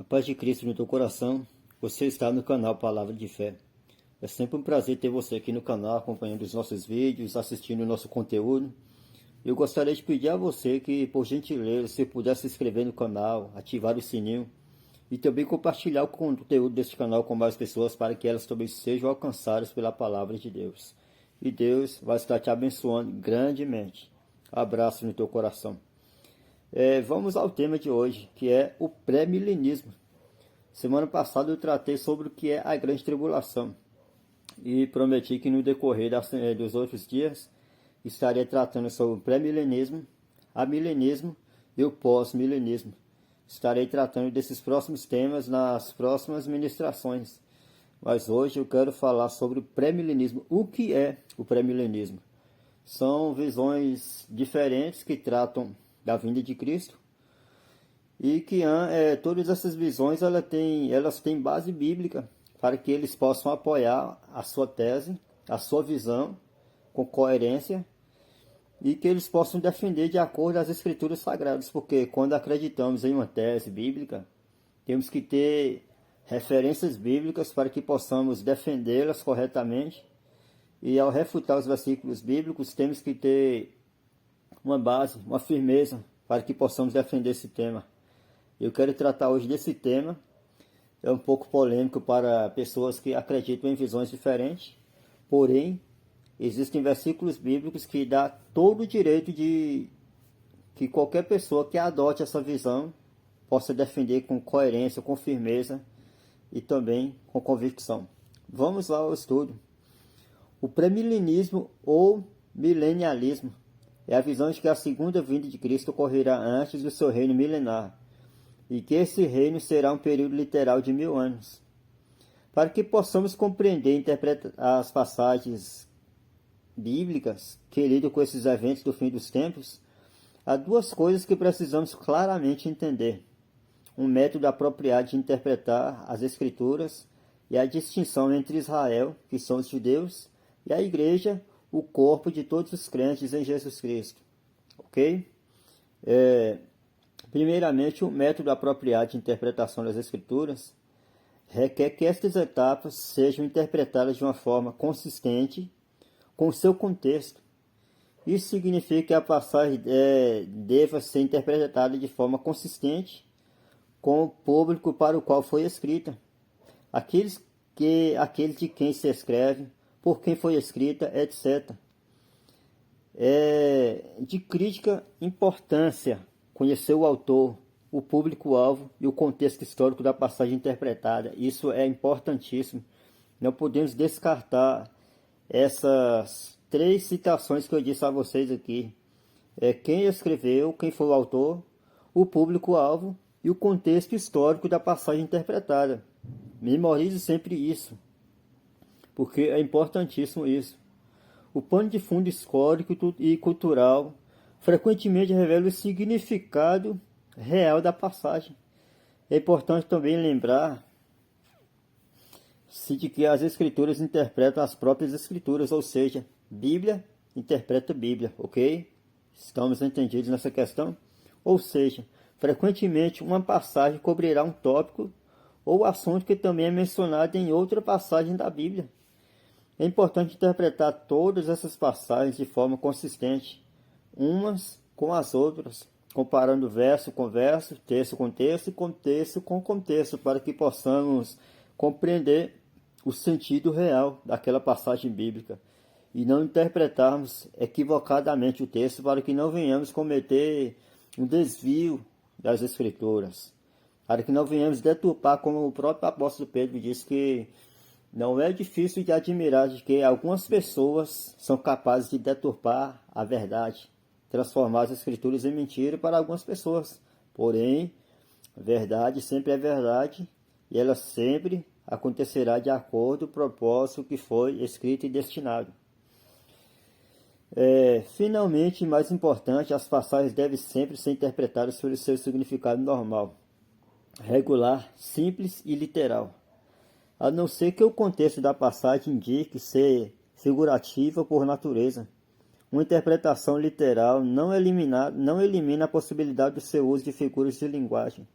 Paz de Cristo no teu coração, você está no canal Palavra de Fé. É sempre um prazer ter você aqui no canal, acompanhando os nossos vídeos, assistindo o nosso conteúdo. Eu gostaria de pedir a você que, por gentileza, se puder se inscrever no canal, ativar o sininho e também compartilhar o conteúdo deste canal com mais pessoas para que elas também sejam alcançadas pela Palavra de Deus. E Deus vai estar te abençoando grandemente. Abraço no teu coração. Vamos ao tema de hoje, que é o pré-milenismo. Semana passada eu tratei sobre o que é a grande tribulação e prometi que no decorrer dos outros dias estaria tratando sobre o pré-milenismo, a milenismo e o pós-milenismo. Estarei tratando desses próximos temas nas próximas ministrações, mas hoje eu quero falar sobre o pré-milenismo. O que é o pré-milenismo? São visões diferentes que tratam da vinda de Cristo e que todas essas visões elas têm base bíblica para que eles possam apoiar a sua tese, a sua visão com coerência e que eles possam defender de acordo com as escrituras sagradas, porque quando acreditamos em uma tese bíblica, temos que ter referências bíblicas para que possamos defendê-las corretamente, e ao refutar os versículos bíblicos temos que ter uma base, uma firmeza para que possamos defender esse tema. Eu quero tratar hoje desse tema. É um pouco polêmico para pessoas que acreditam em visões diferentes, porém, existem versículos bíblicos que dão todo o direito de que qualquer pessoa que adote essa visão possa defender com coerência, com firmeza e também com convicção. Vamos lá ao estudo. O pré-milenismo ou milenialismo é a visão de que a segunda vinda de Cristo ocorrerá antes do seu reino milenar, e que esse reino será um período literal de 1000 anos. Para que possamos compreender e interpretar as passagens bíblicas que lidam com esses eventos do fim dos tempos, há duas coisas que precisamos claramente entender: um método apropriado de interpretar as Escrituras e a distinção entre Israel, que são os judeus, e a Igreja, o corpo de todos os crentes em Jesus Cristo. Ok? Primeiramente, o método apropriado de interpretação das Escrituras requer que estas etapas sejam interpretadas de uma forma consistente com o seu contexto. Isso significa que a passagem deva ser interpretada de forma consistente com o público para o qual foi escrita, aqueles de quem se escreve, por quem foi escrita, etc. É de crítica importância conhecer o autor, o público-alvo e o contexto histórico da passagem interpretada. Isso é importantíssimo. Não podemos descartar essas três citações que eu disse a vocês aqui. Quem escreveu, quem foi o autor, o público-alvo e o contexto histórico da passagem interpretada. Memorize sempre isso, porque é importantíssimo isso. O pano de fundo histórico e cultural frequentemente revela o significado real da passagem. É importante também lembrar-se de que as escrituras interpretam as próprias escrituras, ou seja, Bíblia interpreta Bíblia, ok? Estamos entendidos nessa questão? Ou seja, frequentemente uma passagem cobrirá um tópico ou assunto que também é mencionado em outra passagem da Bíblia. É importante interpretar todas essas passagens de forma consistente, umas com as outras, comparando verso com verso, texto com texto e contexto com contexto, para que possamos compreender o sentido real daquela passagem bíblica e não interpretarmos equivocadamente o texto, para que não venhamos cometer um desvio das Escrituras, para que não venhamos deturpar, como o próprio apóstolo Pedro diz, que não é difícil de admirar de que algumas pessoas são capazes de deturpar a verdade, transformar as Escrituras em mentira para algumas pessoas. Porém, a verdade sempre é verdade e ela sempre acontecerá de acordo com o propósito que foi escrito e destinado. Finalmente, mais importante, as passagens devem sempre ser interpretadas sobre seu significado normal, regular, simples e literal, a não ser que o contexto da passagem indique ser figurativa por natureza. Uma interpretação literal não elimina a possibilidade do seu uso de figuras de linguagem.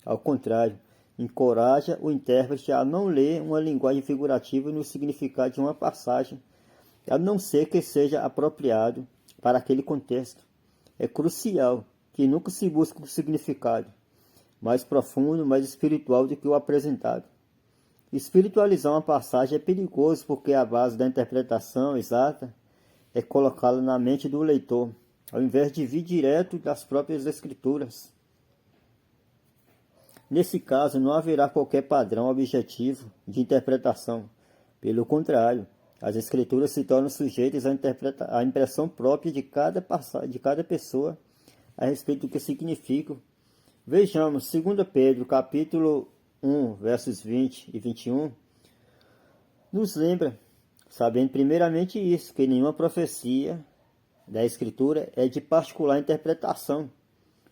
Ao contrário, encoraja o intérprete a não ler uma linguagem figurativa no significado de uma passagem, a não ser que seja apropriado para aquele contexto. É crucial que nunca se busque um significado mais profundo, mais espiritual do que o apresentado. Espiritualizar uma passagem é perigoso porque a base da interpretação exata é colocá-la na mente do leitor, ao invés de vir direto das próprias escrituras. Nesse caso, não haverá qualquer padrão objetivo de interpretação. Pelo contrário, as escrituras se tornam sujeitas à impressão própria de cada pessoa a respeito do que significam. Vejamos 2 Pedro, capítulo 1, versos 20 e 21, nos lembra, sabendo primeiramente isso, que nenhuma profecia da Escritura é de particular interpretação,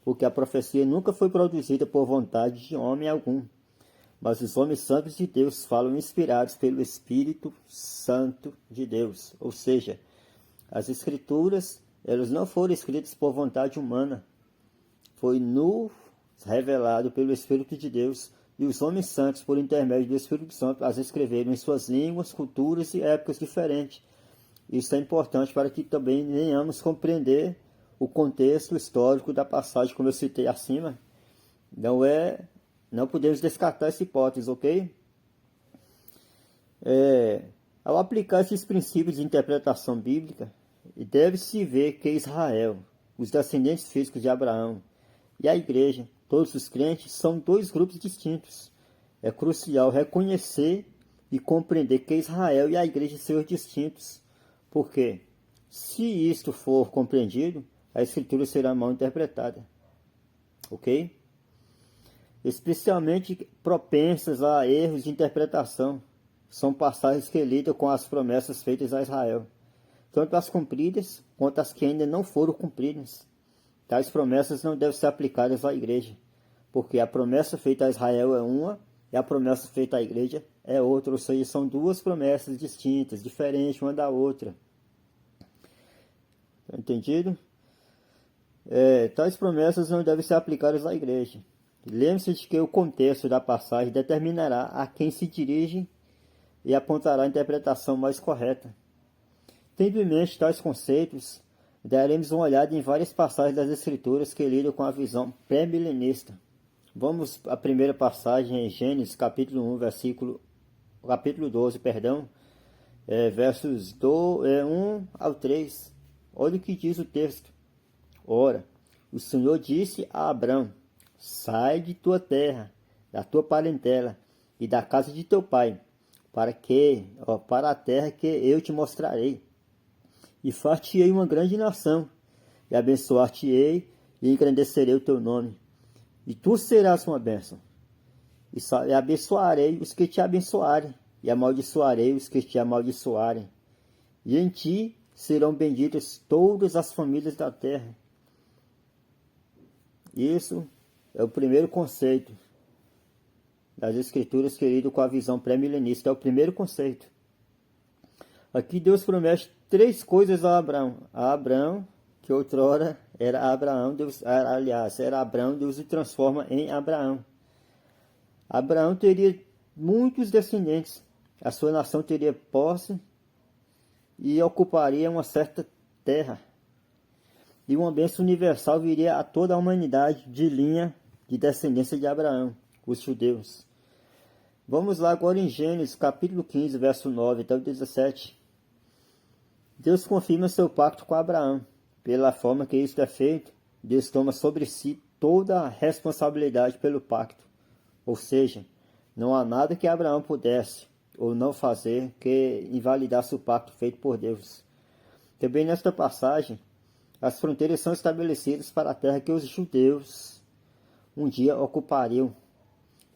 porque a profecia nunca foi produzida por vontade de homem algum, mas os homens santos de Deus falam inspirados pelo Espírito Santo de Deus. Ou seja, as Escrituras, elas não foram escritas por vontade humana, foi nos revelado pelo Espírito de Deus, e os homens santos, por intermédio do Espírito Santo, as escreveram em suas línguas, culturas e épocas diferentes. Isso é importante para que também venhamos compreender o contexto histórico da passagem, como eu citei acima. Não podemos descartar essa hipótese, ok? Ao aplicar esses princípios de interpretação bíblica, deve-se ver que Israel, os descendentes físicos de Abraão e a igreja, todos os crentes, são dois grupos distintos. É crucial reconhecer e compreender que Israel e a igreja são distintos, porque, se isto for compreendido, a escritura será mal interpretada. Ok? Especialmente propensas a erros de interpretação são passagens que lidam com as promessas feitas a Israel, tanto as cumpridas quanto as que ainda não foram cumpridas. Tais promessas não devem ser aplicadas à igreja, porque a promessa feita a Israel é uma e a promessa feita à igreja é outra, ou seja, são duas promessas distintas, diferentes uma da outra. Entendido? Tais promessas não devem ser aplicadas à igreja. Lembre-se de que o contexto da passagem determinará a quem se dirige e apontará a interpretação mais correta. Tendo em mente tais conceitos, daremos uma olhada em várias passagens das Escrituras que lidam com a visão pré-milenista. Vamos à primeira passagem em Gênesis, capítulo 1, capítulo 12, versos 1 ao 3. Olha o que diz o texto. Ora, o Senhor disse a Abrão: sai de tua terra, da tua parentela e da casa de teu pai, para a terra que eu te mostrarei. E far-te-ei uma grande nação, e abençoar-te-ei, e engrandecerei o teu nome. E tu serás uma bênção. E abençoarei os que te abençoarem, e amaldiçoarei os que te amaldiçoarem. E em ti serão benditas todas as famílias da terra. Isso é o primeiro conceito das Escrituras, querido, com a visão pré-milenista. É o primeiro conceito. Aqui Deus promete 3 coisas a Abraão. A Abraão, que outrora era Abraão, era Abraão, Deus o transforma em Abraão. Abraão teria muitos descendentes. A sua nação teria posse e ocuparia uma certa terra. E uma bênção universal viria a toda a humanidade de linha de descendência de Abraão, os judeus. Vamos lá agora em Gênesis, capítulo 15, verso 9 até o 17. Deus confirma seu pacto com Abraão. Pela forma que isto é feito, Deus toma sobre si toda a responsabilidade pelo pacto. Ou seja, não há nada que Abraão pudesse ou não fazer que invalidasse o pacto feito por Deus. Também nesta passagem, as fronteiras são estabelecidas para a terra que os judeus um dia ocupariam.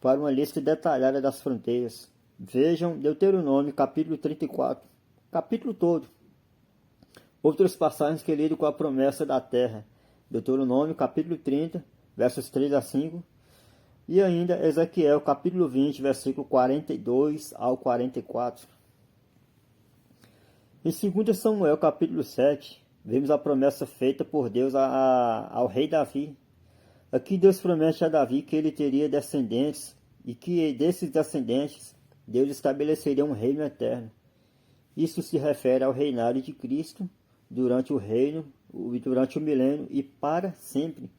Para uma lista detalhada das fronteiras, vejam Deuteronômio capítulo 34, capítulo todo. Outras passagens que lidam com a promessa da terra, Deuteronômio capítulo 30, versos 3 a 5, e ainda Ezequiel capítulo 20, versículo 42 ao 44. Em 2 Samuel capítulo 7, vemos a promessa feita por Deus ao rei Davi. Aqui Deus promete a Davi que ele teria descendentes e que desses descendentes Deus estabeleceria um reino eterno. Isso se refere ao reinado de Cristo durante o reino, durante o milênio e para sempre.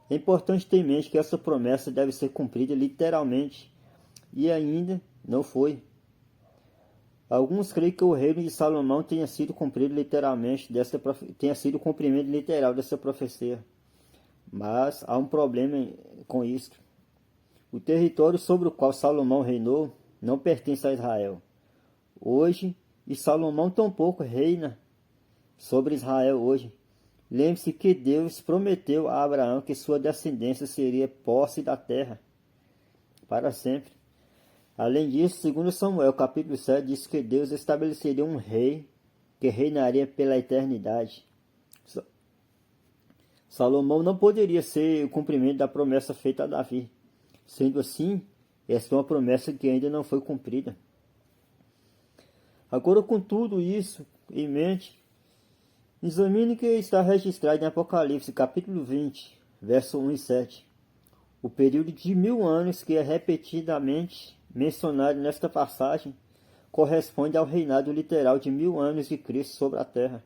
É importante ter em mente que essa promessa deve ser cumprida literalmente, e ainda não foi. Alguns creem que o reino de Salomão tenha sido cumprido literalmente, tenha sido o cumprimento literal dessa profecia. Mas há um problema com isso. O território sobre o qual Salomão reinou não pertence a Israel hoje, e Salomão tampouco reina sobre Israel hoje. Lembre-se que Deus prometeu a Abraão que sua descendência seria posse da terra para sempre. Além disso, segundo Samuel, capítulo 7, diz que Deus estabeleceria um rei que reinaria pela eternidade. Salomão não poderia ser o cumprimento da promessa feita a Davi. Sendo assim, esta é uma promessa que ainda não foi cumprida. Agora, com tudo isso em mente, examine o que está registrado em Apocalipse, capítulo 20, verso 1 e 7. O período de 1000 anos que é repetidamente mencionado nesta passagem corresponde ao reinado literal de 1000 anos de Cristo sobre a terra.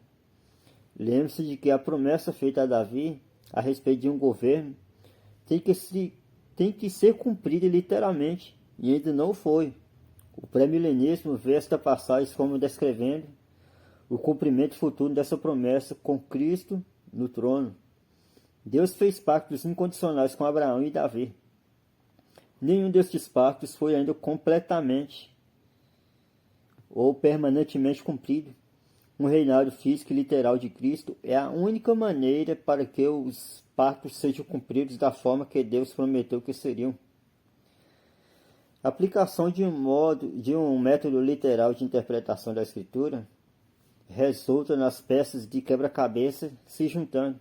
Lembre-se de que a promessa feita a Davi a respeito de um governo tem que ser cumprida literalmente, e ainda não foi. O pré-milenismo vê esta passagem como descrevendo o cumprimento futuro dessa promessa com Cristo no trono. Deus fez pactos incondicionais com Abraão e Davi. Nenhum destes pactos foi ainda completamente ou permanentemente cumprido. Um reinado físico e literal de Cristo é a única maneira para que os pactos sejam cumpridos da forma que Deus prometeu que seriam. A aplicação de um método literal de interpretação da Escritura resulta nas peças de quebra-cabeça se juntando.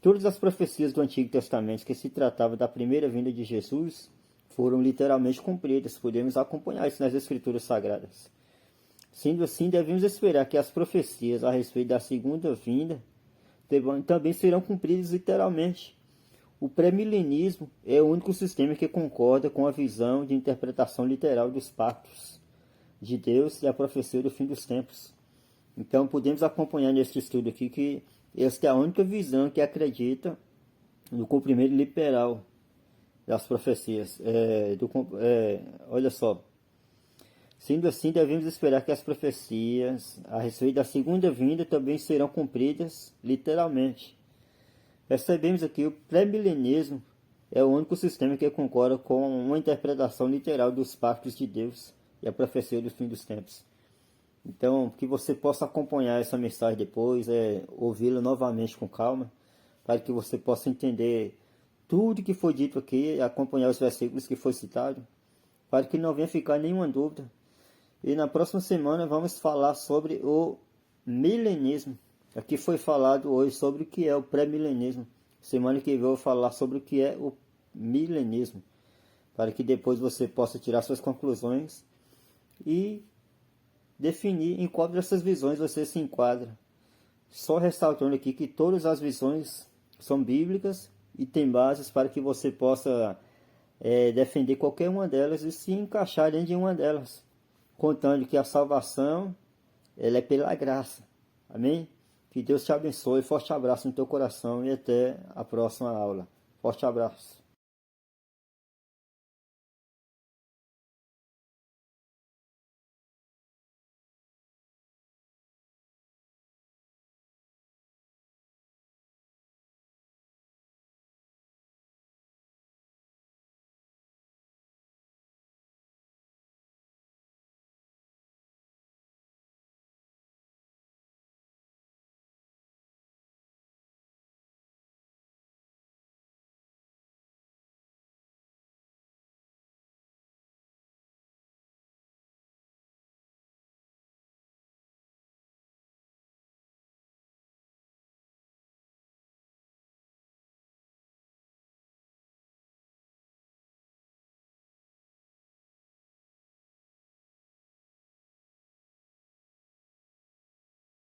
Todas as profecias do Antigo Testamento que se tratava da primeira vinda de Jesus foram literalmente cumpridas. Podemos acompanhar isso nas Escrituras Sagradas. Sendo assim, devemos esperar que as profecias a respeito da segunda vinda também serão cumpridas literalmente. O pré-milenismo é o único sistema que concorda com a visão de interpretação literal dos pactos de Deus e a profecia do fim dos tempos. Então, podemos acompanhar neste estudo aqui que esta é a única visão que acredita no cumprimento literal das profecias. Olha só. Sendo assim, devemos esperar que as profecias a respeito da segunda vinda também serão cumpridas literalmente. Percebemos aqui que o pré-milenismo é o único sistema que concorda com uma interpretação literal dos pactos de Deus e a profecia do fim dos tempos. Então, que você possa acompanhar essa mensagem depois, ouvi-la novamente com calma, para que você possa entender tudo que foi dito aqui, acompanhar os versículos que foi citado, para que não venha ficar nenhuma dúvida. E na próxima semana vamos falar sobre o milenismo. Aqui foi falado hoje sobre o que é o pré-milenismo. Semana que vem eu vou falar sobre o que é o milenismo, para que depois você possa tirar suas conclusões e definir em qual dessas visões você se enquadra. Só ressaltando aqui que todas as visões são bíblicas e tem bases para que você possa defender qualquer uma delas e se encaixar dentro de uma delas, contando que a salvação ela é pela graça. Amém? Que Deus te abençoe. Forte abraço no teu coração e até a próxima aula. Forte abraço.